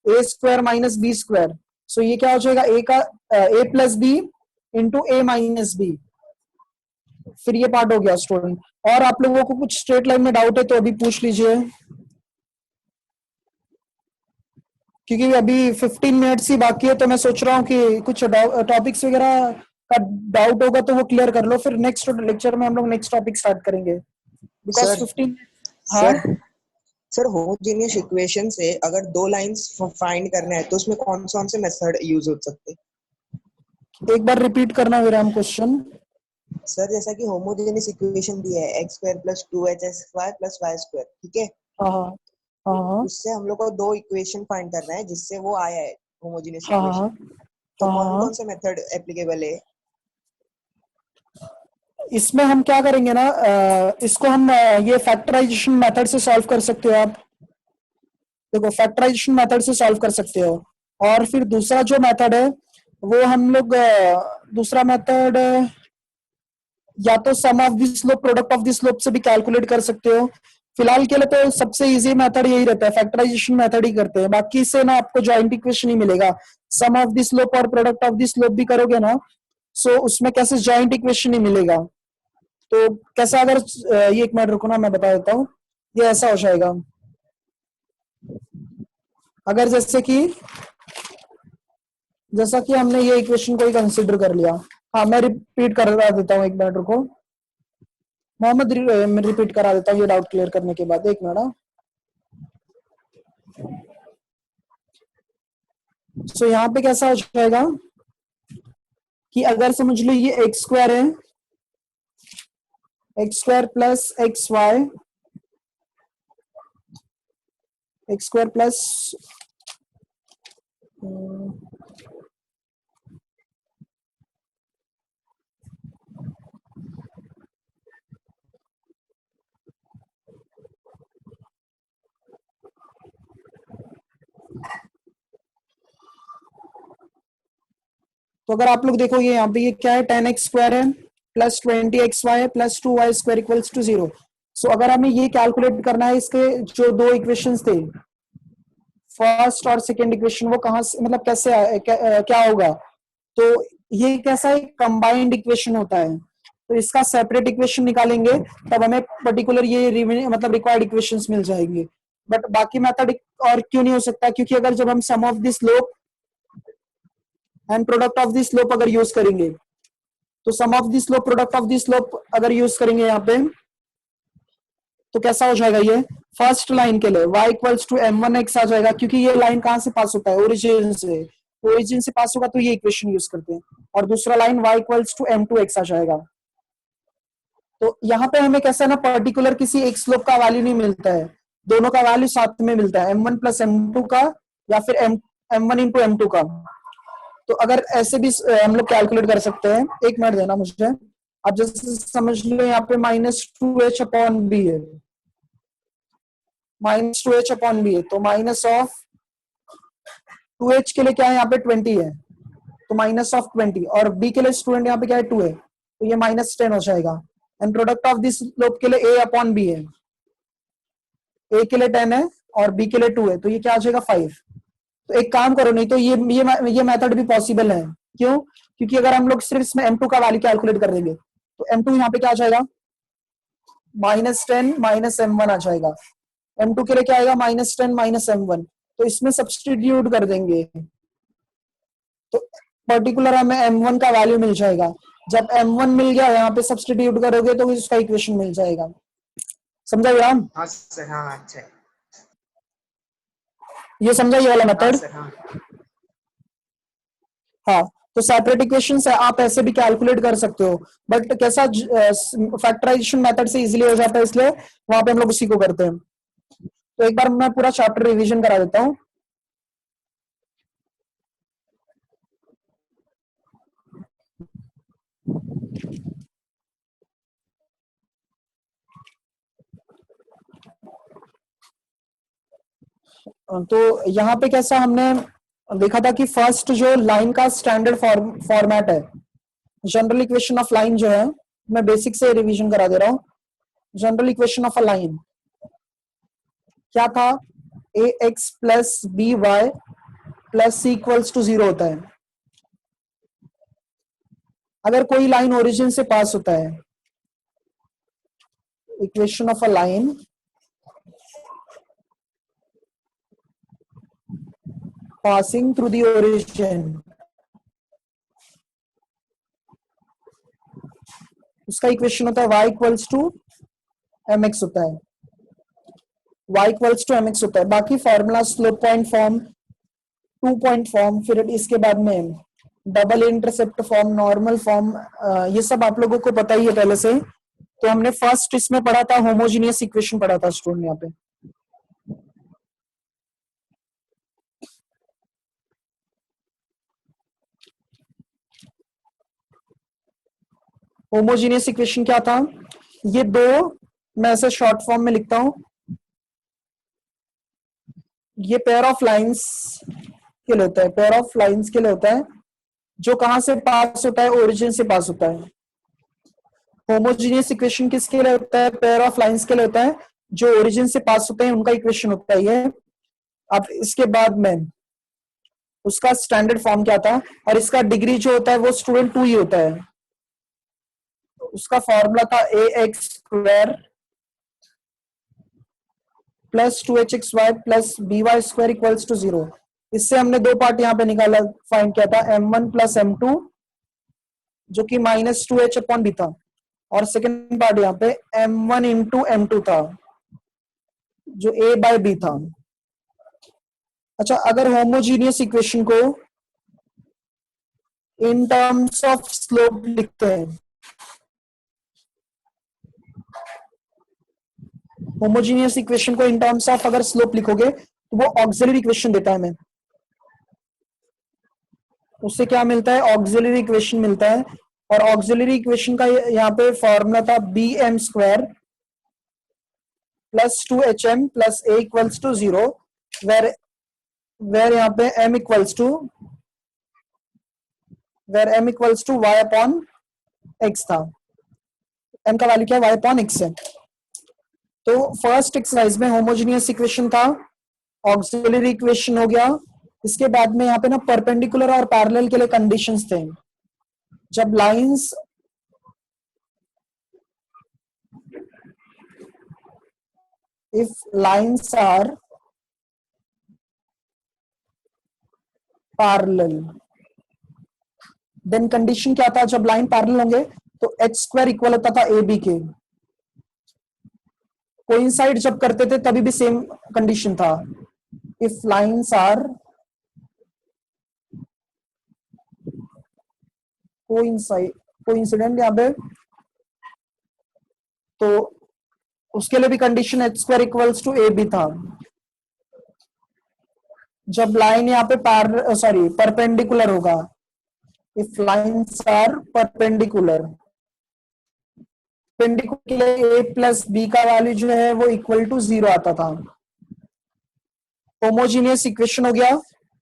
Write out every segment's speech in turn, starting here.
ए square minus B square, सो ये क्या हो जाएगा, ए का ए प्लस बी इंटू ए माइनस बी। फिर ये पार्ट हो गया स्टूडेंट। और आप लोगों को कुछ स्ट्रेट लाइन में डाउट है तो अभी पूछ लीजिए, क्योंकि अभी 15 मिनट्स ही बाकी है, तो मैं सोच रहा हूँ कि कुछ टॉपिक्स वगैरह का डाउट होगा तो वो क्लियर कर लो, फिर नेक्स्ट लेक्चर में हम लोग नेक्स्ट टॉपिक स्टार्ट करेंगे, बिकॉज सर 15। हाँ सर सर होमोजेनियस इक्वेशन से अगर दो लाइंस फाइंड करना है तो उसमें कौन से मेथड यूज हो सकते हैं? एक बार रिपीट करना विराम क्वेश्चन। सर जैसा कि होमोजेनियस इक्वेशन दी है x square plus 2hxy plus y square, ठीक है, हाँ हाँ उससे हम लोग को दो इक्वेशन फाइंड करना है जिससे वो आया है होमोजेनियस हाँ हाँ इक्वेशन। तो कौन हाँ। कौन से मेथड एप्लीकेबल है? इसमें हम क्या करेंगे ना, इसको हम ये फैक्टराइजेशन मेथड से सॉल्व कर सकते हो आप। देखो फैक्टराइजेशन मेथड से सॉल्व कर सकते हो, और फिर दूसरा जो मेथड है वो हम लोग दूसरा मेथड या तो sum of this slope product of this slope से भी कैलकुलेट कर सकते हो। फिलहाल के लिए तो सबसे इजी मेथड यही रहता है, फैक्टराइजेशन मेथड ही करते हैं। बाकी से ना आपको जॉइंट इक्वेशन ही मिलेगा, सम ऑफ दिस स्लोप और प्रोडक्ट ऑफ दिस स्लोप भी करोगे ना, सो उसमें कैसे जॉइंट इक्वेशन ही मिलेगा। तो कैसा, अगर ये एक मिनट रुको ना, मैं बता देता हूँ। ये ऐसा हो जाएगा, अगर जैसा कि हमने ये इक्वेशन को ही कंसिडर कर लिया। हाँ मैं रिपीट करा देता हूँ, एक मिनट रुको मोहम्मद, मैं रिपीट करा देता हूँ ये डाउट क्लियर करने के बाद, एक मिनट। सो यहाँ पे कैसा हो जाएगा कि अगर समझ लो ये एक्स स्क्वायर है, x square plus x y, x square plus तो अगर आप लोग देखोगे यहाँ पे ये क्या है, 10x स्क्वायर है प्लस 20xy है plus 2y square equals to 0। So अगर हमें ये कैलकुलेट करना है, इसके जो दो इक्वेशंस थे, फर्स्ट और सेकेंड इक्वेशन, वो कहाँ से, मतलब कैसे क्या होगा, तो ये कैसा है, कंबाइंड इक्वेशन होता है। तो इसका सेपरेट इक्वेशन निकालेंगे तब हमें पर्टिकुलर ये मतलब रिक्वायर्ड इक्वेशंस मिल जाएंगे। बट बाकी मेथड और क्यों नहीं हो सकता, क्योंकि अगर जब हम sum of this slope and product of this slope अगर यूज करेंगे, तो sum of this slope product of this slope अगर यूज करेंगे यहाँ पे, तो कैसा हो जाएगा, ये फर्स्ट लाइन के लिए y इक्वल्स टू m1x आ जाएगा, क्योंकि ये लाइन कहां से पास होता है, ओरिजिन से। ओरिजिन से पास होगा तो ये इक्वेशन यूज करते हैं। और दूसरा line y equals to m2x आ जाएगा। तो यहाँ पे हमें कैसा ना, पर्टिकुलर किसी एक स्लोप का वैल्यू नहीं मिलता है, दोनों का वैल्यू साथ में मिलता है, m1 प्लस m2 का, या फिर m1 इंटू m2 का। तो अगर ऐसे भी हम लोग कैलकुलेट कर सकते हैं, एक मिनट देना मुझे। अब जैसे समझ लो यहाँ पे -2h अपॉन बी है, -2h अपॉन बी है, तो माइनस ऑफ 2h के लिए क्या है, यहाँ पे 20 है, तो माइनस ऑफ 20, और b के लिए स्टूडेंट यहाँ पे क्या है, 2 है, तो ये -10 हो जाएगा। And product of this slope के लिए a अपॉन बी है, a के लिए 10 है और b के लिए 2 है, तो ये क्या आ जाएगा, 5। तो एक काम करो, नहीं तो ये मेथड भी पॉसिबल है। क्यों? क्योंकि अगर हम लोग सिर्फ इसमें m2 का वैल्यू कैलकुलेट कर देंगे, तो m2 यहाँ पे क्या आ जाएगा, -10 माइनस m1 आ जाएगा। m2 के लिए क्या आएगा, -10 माइनस m1, तो इसमें सब्सटीट्यूट कर देंगे तो पर्टिकुलर हमें m1 का वैल्यू मिल जाएगा। जब m1 मिल गया, यहाँ पे सब्सटीट्यूट करोगे तो उसका इक्वेशन मिल जाएगा। समझा विराम? हाँ सर, हाँ अच्छा है। ये समझा ये वाला हाँ मेथड? सर, हाँ हाँ, तो सेपरेट इक्वेशन है, आप ऐसे भी कैलकुलेट कर सकते हो, बट कैसा फैक्टराइजेशन मेथड से इजीली हो जाता है, इसलिए वहां पे हम लोग उसी को करते हैं। तो एक बार मैं पूरा चैप्टर रिवीजन करा देता हूँ। तो यहाँ पे कैसा हमने देखा था कि फर्स्ट जो लाइन का स्टैंडर्ड फॉर्मेट है, जनरल इक्वेशन ऑफ लाइन जो है, मैं बेसिक से रिवीजन करा दे रहा हूँ। General equation of a line क्या था, A X plus B Y plus C equals to 0 होता है। अगर कोई लाइन ओरिजिन से पास होता है, equation of a line passing through the origin, उसका इक्वेशन होता है y इक्वल्स टू mx होता है, y इक्वल्स टू mx होता है। बाकी formula slope point form, 2 point form, फिर इसके बाद में double intercept form, normal form, ये सब आप लोगों को पता ही है पहले से। तो हमने फर्स्ट इसमें पढ़ा था, होमोजीनियस इक्वेशन पढ़ा था स्टूडेंट यहाँ पे। होमोजीनियस इक्वेशन क्या था, ये दो, मैं ऐसे शॉर्ट फॉर्म में लिखता हूं, ये पेयर ऑफ लाइंस के लिए होता है, पेयर ऑफ लाइंस के लिए होता है, जो कहां से पास होता है, ओरिजिन से पास होता है। होमोजीनियस इक्वेशन किसके लिए होता है, पेयर ऑफ लाइंस के लिए होता है, जो ओरिजिन से पास होते हैं उनका इक्वेशन होता है ये। अब इसके बाद में उसका स्टैंडर्ड फॉर्म क्या था, और इसका डिग्री जो होता है वो स्टूडेंट 2 ही होता है। उसका फॉर्मूला था A X square plus 2hxy plus by square equals to 0। इससे हमने दो पार्ट यहाँ पे निकाला, फाइंड किया था, m1 प्लस m2 जो कि माइनस 2h अपॉन b था, और सेकेंड पार्ट यहाँ पे m1 इंटू m2 था जो a बाय b था। अच्छा, अगर होमोजीनियस इक्वेशन को इन टर्म्स ऑफ स्लोप लिखते हैं, होमोजीनियस इक्वेशन को इन टर्म्स ऑफ अगर स्लोप लिखोगे तो वो ऑक्सिलरी इक्वेशन देता है हमें। उससे क्या मिलता है, ऑक्सिलरी इक्वेशन मिलता है, और ऑक्सिलरी इक्वेशन का यहाँ पे फॉर्मूला था b m square plus 2hm plus a equals to 0, where यहाँ पे m equals to y upon x था। m का वैल्यू क्या है, y अपॉन x है। तो फर्स्ट एक्सरसाइज में होमोजीनियस इक्वेशन था, ऑक्सिलरी इक्वेशन हो गया। इसके बाद में यहाँ पे ना परपेंडिकुलर और पैरेलल के लिए कंडीशंस थे। जब lines if lines are parallel, then condition क्या था, जब लाइन पैरेलल होंगे तो h स्क्वायर इक्वल होता था ए बी के। कोइंसाइड जब करते थे तभी भी सेम कंडीशन था, इफ लाइंस आर कोइंसिडेंट यहाँ पे, तो उसके लिए भी condition h square equals to a b था। जब लाइन यहाँ पे परपेंडिकुलर होगा, इफ लाइंस आर परपेंडिकुलर, के लिए a प्लस बी का वैल्यू जो है वो इक्वल टू 0 आता था। होमोजीनियस इक्वेशन हो गया,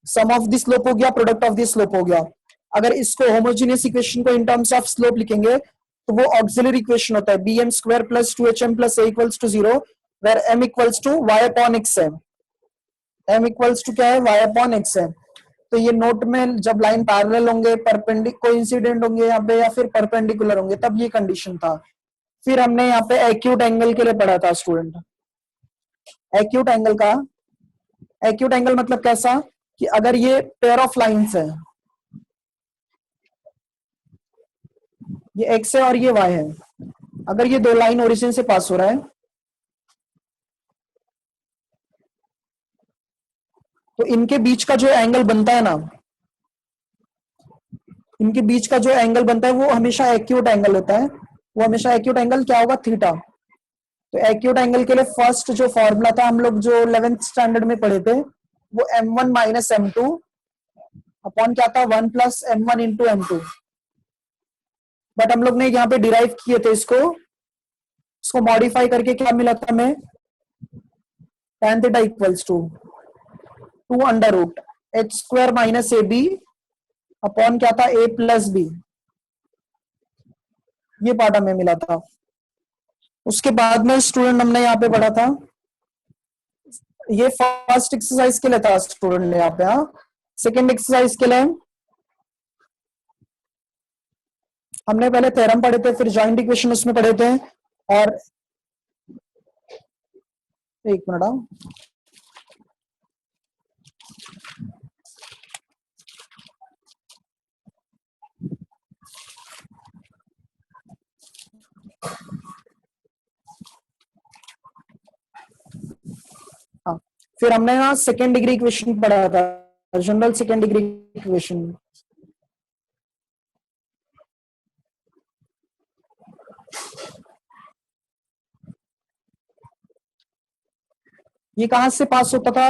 सम ऑफ द स्लोप हो गया, प्रोडक्ट ऑफ द स्लोप हो गया। अगर इसको होमोजीनियस इक्वेशन को इन टर्म्स ऑफ स्लोप लिखेंगे तो वो ऑक्सिलरी इक्वेशन होता है bm square plus 2hm plus a equals to 0, where m equals to y upon x है। m इक्वल्स टू क्या है, y अपॉन x है। तो ये नोट में जब लाइन पैरेलल होंगे, कोइंसिडेंट होंगे यहाँ पे, या फिर परपेंडिकुलर होंगे, तब ये कंडीशन था। फिर हमने यहाँ पे एक्यूट एंगल के लिए पढ़ा था स्टूडेंट। एक्यूट एंगल मतलब कैसा, कि अगर ये पेयर ऑफ लाइंस है, ये एक्स है और ये वाई है, अगर ये दो लाइन ओरिजिन से पास हो रहा है तो इनके बीच का जो एंगल बनता है ना, इनके बीच का जो एंगल बनता है वो हमेशा एक्यूट एंगल होता है। वो हमेशा एक्यूट एंगल क्या होगा, थीटा। तो एक्यूट एंगल के लिए फर्स्ट जो फॉर्मूला था, हम लोग जो 11th स्टैंडर्ड में पढ़े थे, वो m1 माइनस m2 अपॉन क्या था, 1 plus m1 into m2। But हम लोग ने यहाँ पे डिराइव किए थे इसको मॉडिफाई करके क्या मिला था हमें, tan theta equals to 2 under root h square minus a b upon क्या था, a प्लस बी। ये पार्ट हमें मिला था। उसके बाद में स्टूडेंट हमने यहाँ पे पढ़ा था, ये फर्स्ट एक्सरसाइज के लिए था स्टूडेंट ने यहाँ पे, हाँ, सेकेंड एक्सरसाइज के लिए हमने पहले थ्योरम पढ़े थे, फिर जॉइंट इक्वेशन उसमें पढ़े थे, और एक मिनट हाँ, फिर हमने यहाँ सेकेंड डिग्री इक्वेशन पढ़ा था, जनरल सेकेंड डिग्री इक्वेशन। ये कहां से पास होता था?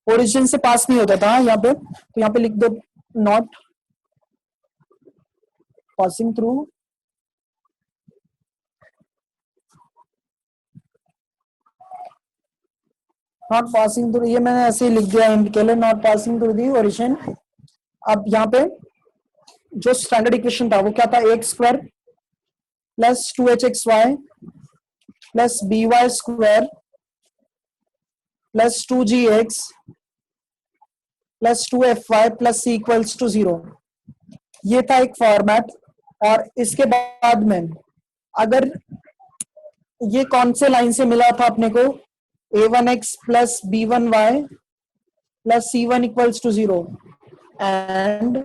ओरिजिन से पास नहीं होता था यहाँ पे, तो यहाँ पे लिख दो not passing through not passing through, ये मैंने ऐसे ही लिख दिया इंड के लिए, not passing through the origin. अब यहाँ पे जो स्टैंडर्ड इक्वेशन था वो क्या था? X square plus 2hxy plus by square plus 2gx plus 2fy plus c equals to 0। ये था एक फॉर्मेट। और इसके बाद में अगर ये कौन से लाइन से मिला था अपने को? a1x plus b1y plus c1 equals to 0 and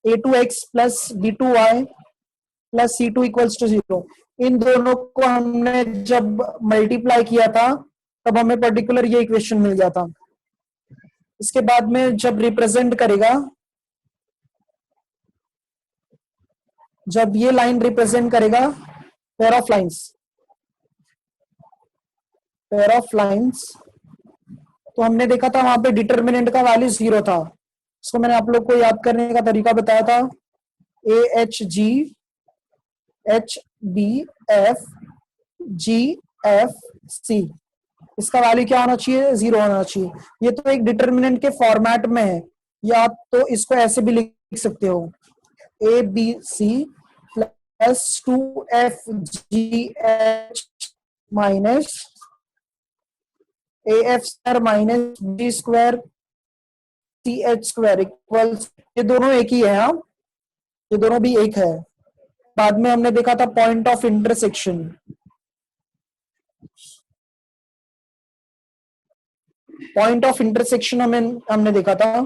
a2x plus b2y plus c2 equals to 0। इन दोनों को हमने जब मल्टीप्लाई किया था तब हमें पर्टिकुलर ये इक्वेशन मिल गया था। इसके बाद में जब रिप्रेजेंट करेगा, जब ये लाइन रिप्रेजेंट करेगा पेयर ऑफ लाइंस, तो हमने देखा था वहां पे डिटर्मिनेंट का वैल्यू 0 था। इसको मैंने आप लोग को याद करने का तरीका बताया था, AHG HBF GFC, इसका वैल्यू क्या होना चाहिए? 0 होना चाहिए। ये तो एक डिटर्मिनेंट के फॉर्मेट में है, या तो इसको ऐसे भी लिख सकते हो, ABC plus 2FGH minus AF square minus B square CH square equals, ये दोनों एक ही है। हाँ, ये दोनों भी एक है। बाद में हमने देखा था point of intersection. Point of intersection हमने देखा था।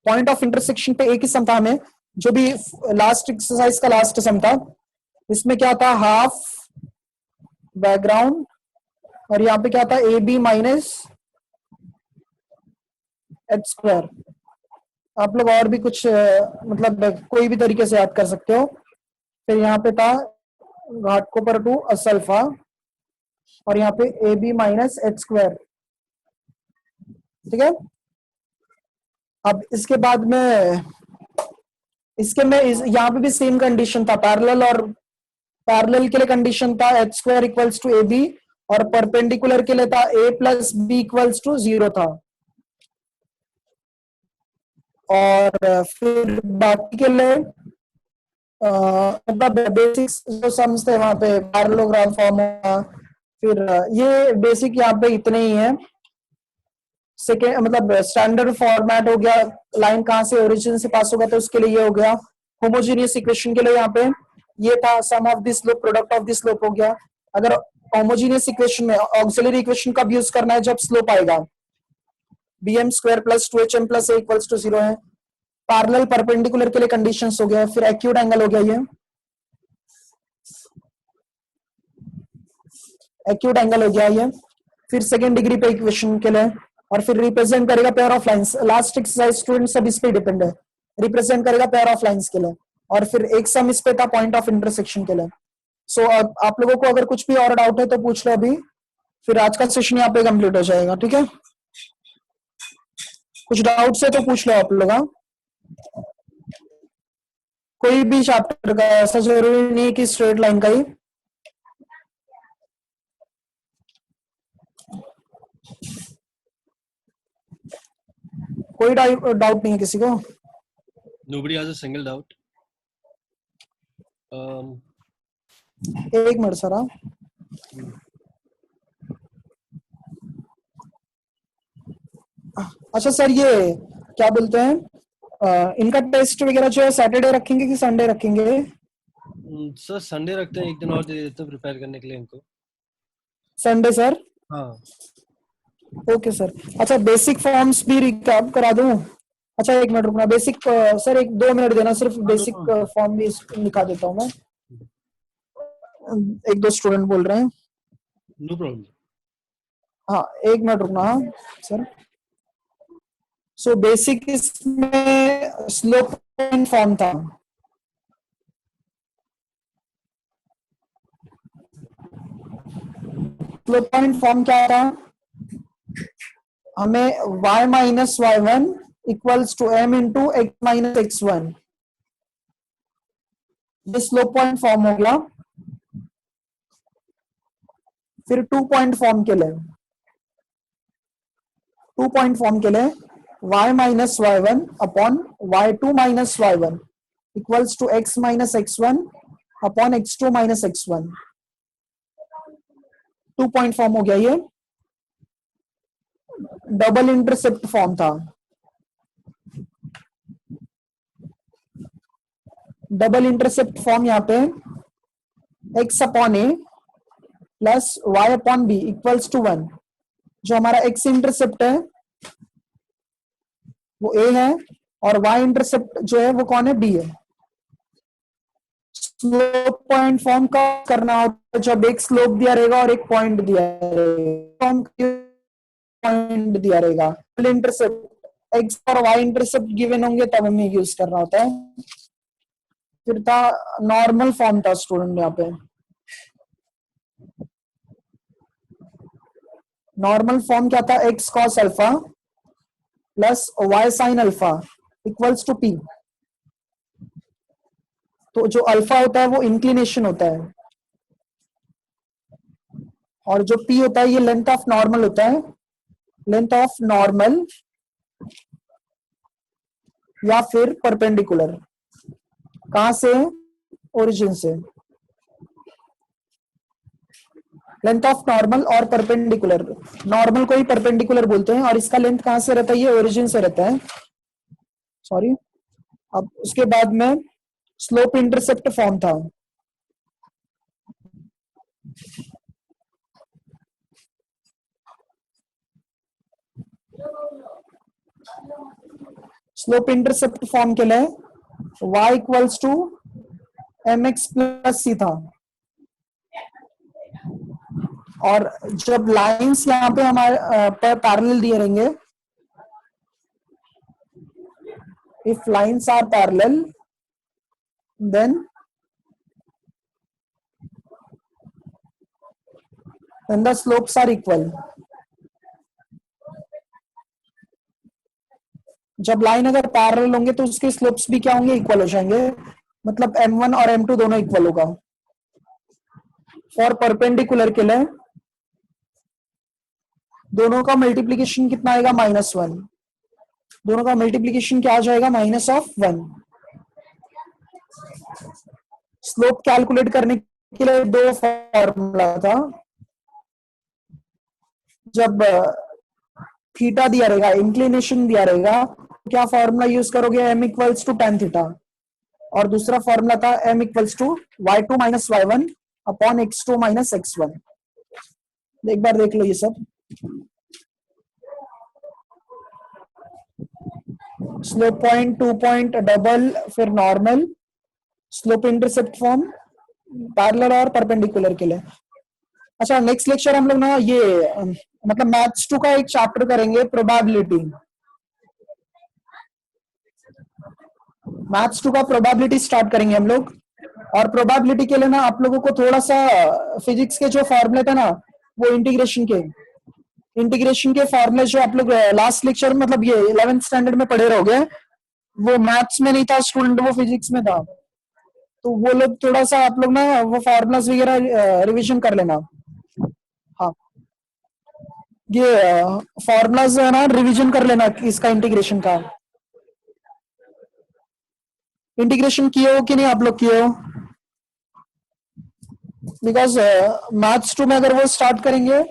पॉइंट ऑफ इंटरसेक्शन पे एक ही सम था हमें, जो भी लास्ट एक्सरसाइज का लास्ट सम था। इसमें क्या था? हाफ बैकग्राउंड, और यहाँ पे क्या था? AB minus H square. आप लोग और भी कुछ मतलब कोई भी तरीके से याद कर सकते हो। फिर यहाँ पे था घाटकोपर टू असल्फा, और यहाँ पे AB माइनस H स्क्वायर। ठीक है। अब इसके बाद में यहाँ पे भी सेम कंडीशन था, पैरेलल, और पैरेलल के लिए कंडीशन था H square equals to AB, और परपेंडिकुलर के लिए था A plus B equals to 0 था। और फिर बाकी के लिए मतलब बेसिक्स जो सम्स थे वहां पे पैरेललोग्राम फॉर्म हुआ। फिर ये बेसिक यहाँ पे इतने ही है। सेकेंड मतलब स्टैंडर्ड फॉर्मेट हो गया, लाइन कहां से ओरिजिन से पास होगा तो उसके लिए ये हो गया। होमोजीनियस इक्वेशन के लिए यहाँ पे ये था sum of the slope product of the slope हो गया। अगर होमोजीनियस इक्वेशन में ऑक्सिलरी इक्वेशन कब यूज करना है? जब स्लोप आएगा, bm square plus 2hm plus a equals to 0 है। पैरेलल परपेंडिकुलर के लिए कंडीशंस हो गया। फिर एक्यूट एंगल हो गया, ये एक्यूट एंगल हो गया ये। फिर सेकेंड डिग्री पे इक्वेशन के लिए, और फिर रिप्रेजेंट करेगा pair of lines. Last exercise student सब इस पे डिपेंड है, रिप्रेजेंट करेगा पेयर ऑफ लाइंस के लिए। और फिर एक सम इस पे था पॉइंट ऑफ इंटरसेक्शन के लिए। सो आप लोगों को अगर कुछ भी और डाउट है तो पूछ लो अभी, फिर आज का सेशन यहाँ पे कंप्लीट हो जाएगा। ठीक है, कुछ डाउट्स है तो पूछ लो आप लोग। हाँ, कोई भी चैप्टर का, ऐसा जरूरी नहीं है कि स्ट्रेट लाइन का ही। कोई डाउट नहीं है किसी को? Nobody has a single doubt. एक मिनट सर। हाँ, अच्छा सर, ये क्या बोलते हैं, इनका टेस्ट वगैरह जो है सैटरडे रखेंगे कि संडे रखेंगे? सर संडे रखते हैं, एक दिन और दे देते हैं प्रिपेयर करने के लिए इनको। Sunday sir. हाँ। Okay sir. अच्छा, बेसिक फॉर्म्स भी रिकैप करा दूं? अच्छा एक मिनट रुकना, बेसिक सर एक 2 मिनट देना, सिर्फ हाँ, बेसिक फॉर्म भी लिखा देता हूँ मैं। एक दो स्टूडेंट बोल रहे हैं। No problem. हाँ एक मिनट रुकना। हाँ सर। सो बेसिक इसमें स्लोप फॉर्म था। स्लोप फॉर्म क्या था? हमें y minus y one equals to m into x minus x one, ये स्लोप पॉइंट फॉर्म हो गया। फिर 2 पॉइंट फॉर्म के लिए, 2 पॉइंट फॉर्म के लिए y minus y one upon y two minus y one equals to x minus x one upon x two minus x one. 2 point form हो गया ये। डबल इंटरसेप्ट फॉर्म था। Double intercept form यहाँ पे x upon a plus y upon b equals to 1। जो हमारा x intercept है वो a है, और y इंटरसेप्ट जो है वो कौन है? b है। स्लोप पॉइंट फॉर्म का करना होता है जब एक स्लोप दिया रहेगा और एक पॉइंट दिया रहेगा, पॉइंट दिया रहेगा। इंटरसेप्ट x और y इंटरसेप्ट गिवन होंगे तब हमें यूज करना होता है। फिर था नॉर्मल फॉर्म था स्टूडेंट, यहाँ पे नॉर्मल फॉर्म क्या था? x cos alpha plus y sin alpha equals to p। तो जो अल्फा होता है वो इंक्लिनेशन होता है, और जो p होता है ये लेंथ ऑफ नॉर्मल होता है। लेंथ ऑफ नॉर्मल या फिर परपेंडिकुलर, कहां से? ओरिजिन से। लेंथ ऑफ नॉर्मल और परपेंडिकुलर, नॉर्मल को ही परपेंडिकुलर बोलते हैं, और इसका लेंथ कहां से रहता है? ये ओरिजिन से रहता है। सॉरी। अब उसके बाद में स्लोप इंटरसेप्ट फॉर्म था। स्लोप इंटरसेप्ट फॉर्म के लिए y equals to M X plus C था। और जब लाइंस यहाँ पे हमारे पैरेलल दिए रहेंगे, if lines are parallel then the slopes are equal। जब लाइन अगर पैरेलल होंगे तो उसके स्लोप्स भी क्या होंगे? इक्वल हो जाएंगे। मतलब m1 और m2 दोनों इक्वल होगा। फॉर परपेंडिकुलर के लिए दोनों का मल्टीप्लीकेशन कितना आएगा? -1। दोनों का मल्टीप्लीकेशन क्या आ जाएगा? -1। स्लोप कैलकुलेट करने के लिए दो फॉर्मूला था। जब थीटा दिया रहेगा, इंक्लिनेशन दिया रहेगा, क्या फॉर्मूला यूज करोगे? m equals to tan theta. और दूसरा फॉर्मूला था m equals to y2 minus y1 upon x2 minus x1। एक बार देख लो ये सब। स्लोप पॉइंट, 2 पॉइंट, डबल, फिर normal, slope intercept form, parallel और परपेंडिकुलर के लिए। अच्छा, नेक्स्ट लेक्चर हम लोग ना ये मतलब मैथ्स 2 का एक चैप्टर करेंगे, प्रोबेबिलिटी। मैथ्स 2 का प्रोबेबिलिटी स्टार्ट करेंगे हम लोग। और प्रोबेबिलिटी के लिए ना आप लोगों को थोड़ा सा फिजिक्स के जो फॉर्मूले थे ना, वो इंटीग्रेशन के फॉर्मूले जो आप लोग लास्ट लेक्चर मतलब ये 11th स्टैंडर्ड में पढ़े रहोगे, वो मैथ्स में नहीं था स्टूडेंट, वो फिजिक्स में था। तो वो लोग थोड़ा सा आप लोग ना वो फॉर्मूलाज वगैरह रिवीजन कर लेना। हाँ, ये फॉर्मूलाज है ना, रिवीजन कर लेना इसका, इंटीग्रेशन का। इंटीग्रेशन किए हो कि नहीं आप लोग? किए हो? बिकॉज मैथ्स 2 में अगर वो स्टार्ट करेंगे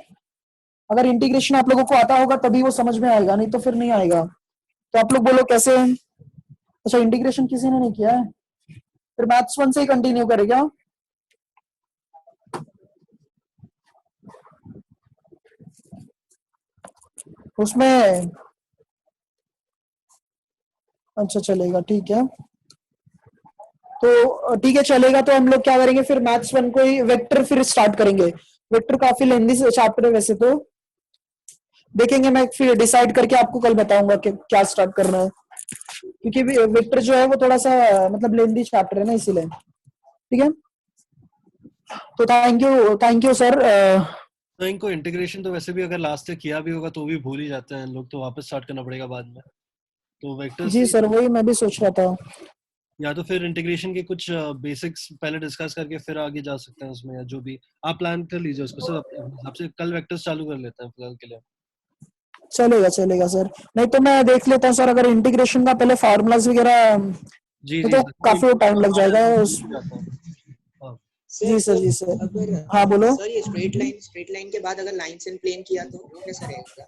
अगर इंटीग्रेशन आप लोगों को आता होगा तभी वो समझ में आएगा, नहीं तो फिर नहीं आएगा। तो आप लोग बोलो कैसे। अच्छा, इंटीग्रेशन किसी ने नहीं किया है, फिर मैथ्स 1 से ही कंटिन्यू करेगा। उसमें अच्छा चलेगा, ठीक है। तो ठीक है चलेगा। तो हम लोग क्या करेंगे फिर, मैथ्स 1 को ही वेक्टर फिर स्टार्ट करेंगे। वेक्टर काफी लेंथी चैप्टर है वैसे तो, देखेंगे। मैं फिर डिसाइड करके आपको कल बताऊंगा कि क्या स्टार्ट करना है, क्योंकि वेक्टर जो है वो थोड़ा सा मतलब लेंथी चैप्टर है ना, इसीलिए। ठीक है, तो थैंक यू सर। तो इनको इंटीग्रेशन तो वैसे भी अगर लास्ट तक किया भी होगा तो भी भूल ही जाते हैं लोग, तो वापस स्टार्ट करना पड़ेगा बाद में। तो वेक्टर्स जी सर, वही मैं भी सोच रहा था। या तो फिर इंटीग्रेशन के कुछ बेसिक्स पहले डिस्कस करके फिर आगे जा सकते हैं उसमें, या जो भी आप प्लान कर लीजिए उसको सर। अपने हिसाब से कल वेक्टर्स चालू कर लेते हैं फिलहाल के लिए। चलेगा चलेगा सर, नहीं तो मैं देख लेता हूँ सर, अगर इंटीग्रेशन का पहले फार्मूलाज वगैरह, जी नहीं जी तो सर, काफी टाइम लग जाएगा उस। जाता है। हाँ। जी सर, जी सर। हाँ बोलो। सर ये स्ट्रेट लाइन के बाद अगर लाइंस इन प्लेन किया तो वो कैसा रहेगा?